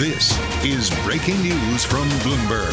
This is breaking news from Bloomberg.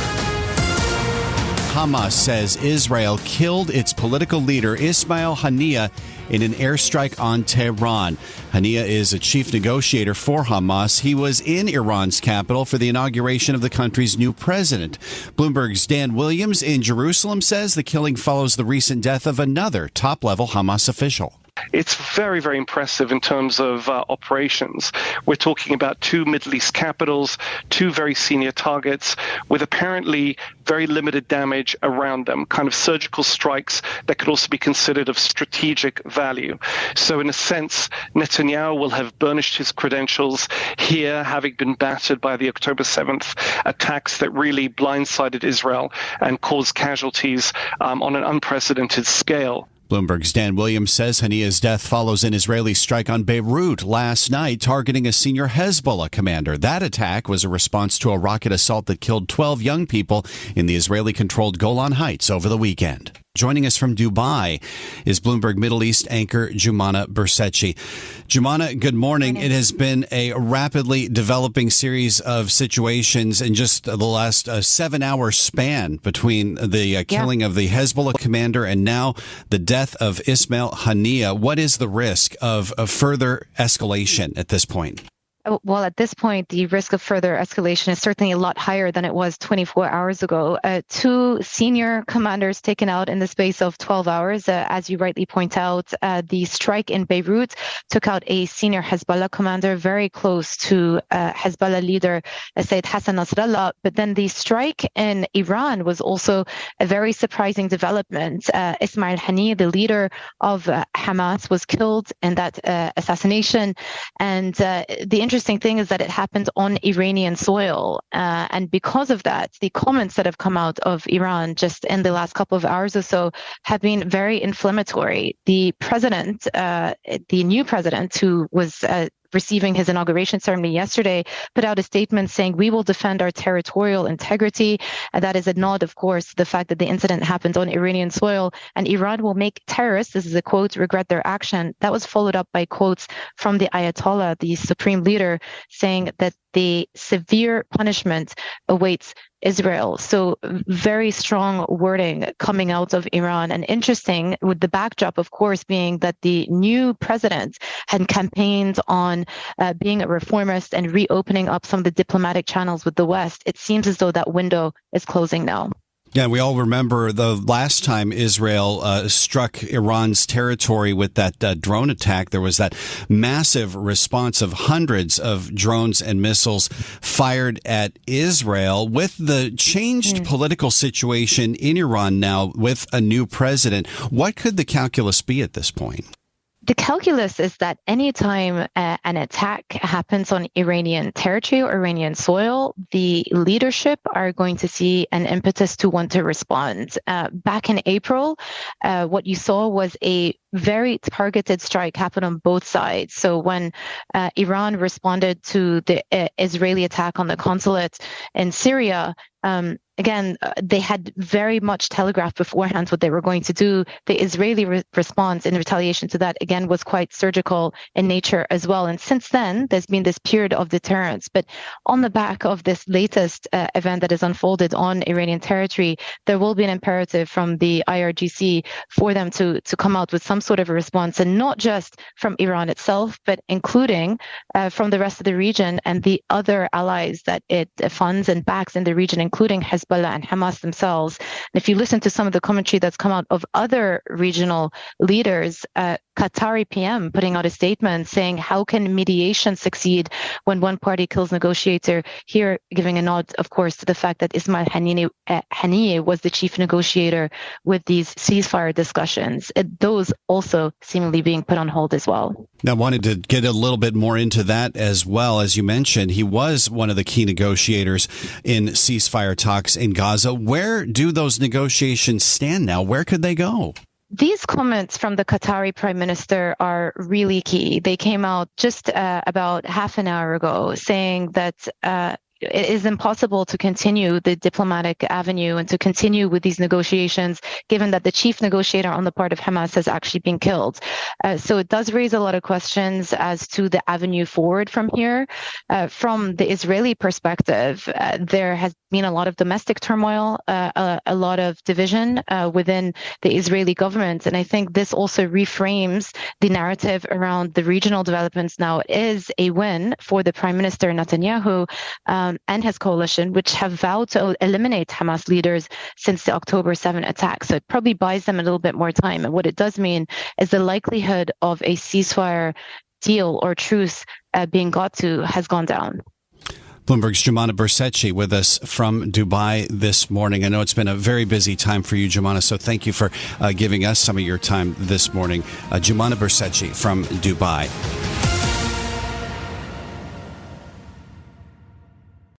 Hamas says Israel killed its political leader Ismail Haniyeh in an airstrike on Tehran. Haniyeh is a chief negotiator for Hamas. He was in Iran's capital for the inauguration of the country's new president. Bloomberg's Dan Williams in Jerusalem says the killing follows the recent death of another top-level Hamas official. It's very, very impressive in terms of operations. We're talking about two Middle East capitals, two very senior targets with apparently very limited damage around them, kind of surgical strikes that could also be considered of strategic value. So in a sense, Netanyahu will have burnished his credentials here, having been battered by the October 7th attacks that really blindsided Israel and caused casualties on an unprecedented scale. Bloomberg's Dan Williams says Haniyeh's death follows an Israeli strike on Beirut last night, targeting a senior Hezbollah commander. That attack was a response to a rocket assault that killed 12 young people in the Israeli-controlled Golan Heights over the weekend. Joining us from Dubai is Bloomberg Middle East anchor Joumanna Bercetche. Joumanna, good morning. It has been a rapidly developing series of situations in just the last 7-hour span between the killing of the Hezbollah commander and now the death of Ismail Haniyeh. What is the risk of further escalation at this point? Well, at this point, the risk of further escalation is certainly a lot higher than it was 24 hours ago. Two senior commanders taken out in the space of 12 hours. As you rightly point out, the strike in Beirut took out a senior Hezbollah commander very close to Hezbollah leader Sayyid Hassan Nasrallah. But then the strike in Iran was also a very surprising development. Ismail Haniyeh, the leader of Hamas, was killed in that assassination. And the interesting thing is that it happened on Iranian soil. And because of that, the comments that have come out of Iran just in the last couple of hours or so have been very inflammatory. The president, the new president who was receiving his inauguration ceremony yesterday, put out a statement saying, "We will defend our territorial integrity." And that is a nod, of course, to the fact that the incident happened on Iranian soil, and Iran will make terrorists, this is a quote, regret their action. That was followed up by quotes from the Ayatollah, the supreme leader, saying that the severe punishment awaits Israel. So very strong wording coming out of Iran, and interesting with the backdrop, of course, being that the new president had campaigned on being a reformist and reopening up some of the diplomatic channels with the West. It seems as though that window is closing now. Yeah, we all remember the last time Israel struck Iran's territory with that drone attack. There was that massive response of hundreds of drones and missiles fired at Israel. With the changed political situation in Iran now with a new president, what could the calculus be at this point? The calculus is that anytime an attack happens on Iranian territory or Iranian soil, the leadership are going to see an impetus to want to respond. Back in April, what you saw was a very targeted strike happen on both sides. So when Iran responded to the Israeli attack on the consulate in Syria, again, they had very much telegraphed beforehand what they were going to do. The Israeli response in retaliation to that, again, was quite surgical in nature as well. And since then, there's been this period of deterrence. But on the back of this latest event that has unfolded on Iranian territory, there will be an imperative from the IRGC for them to come out with some sort of a response, and not just from Iran itself, but including from the rest of the region and the other allies that it funds and backs in the region, including Hezbollah and Hamas themselves. And if you listen to some of the commentary that's come out of other regional leaders, Qatari PM putting out a statement saying, how can mediation succeed when one party kills negotiator? Here, giving a nod, of course, to the fact that Ismail Haniyeh was the chief negotiator with these ceasefire discussions. Those also seemingly being put on hold as well. Now, I wanted to get a little bit more into that as well. As you mentioned, he was one of the key negotiators in ceasefire talks in Gaza. Where do those negotiations stand now? Where could they go? These comments from the Qatari Prime Minister are really key. They came out just about half an hour ago saying that it is impossible to continue the diplomatic avenue and to continue with these negotiations, given that the chief negotiator on the part of Hamas has actually been killed. So it does raise a lot of questions as to the avenue forward from here. From the Israeli perspective, there has been a lot of domestic turmoil, a lot of division within the Israeli government. And I think this also reframes the narrative around the regional developments now is a win for the Prime Minister Netanyahu and his coalition, which have vowed to eliminate Hamas leaders since the October 7 attack. So it probably buys them a little bit more time. And what it does mean is the likelihood of a ceasefire deal or truce being got to has gone down. Bloomberg's Joumanna Bercetche with us from Dubai this morning. I know it's been a very busy time for you, Joumanna, so thank you for giving us some of your time this morning. Joumanna Bercetche from Dubai.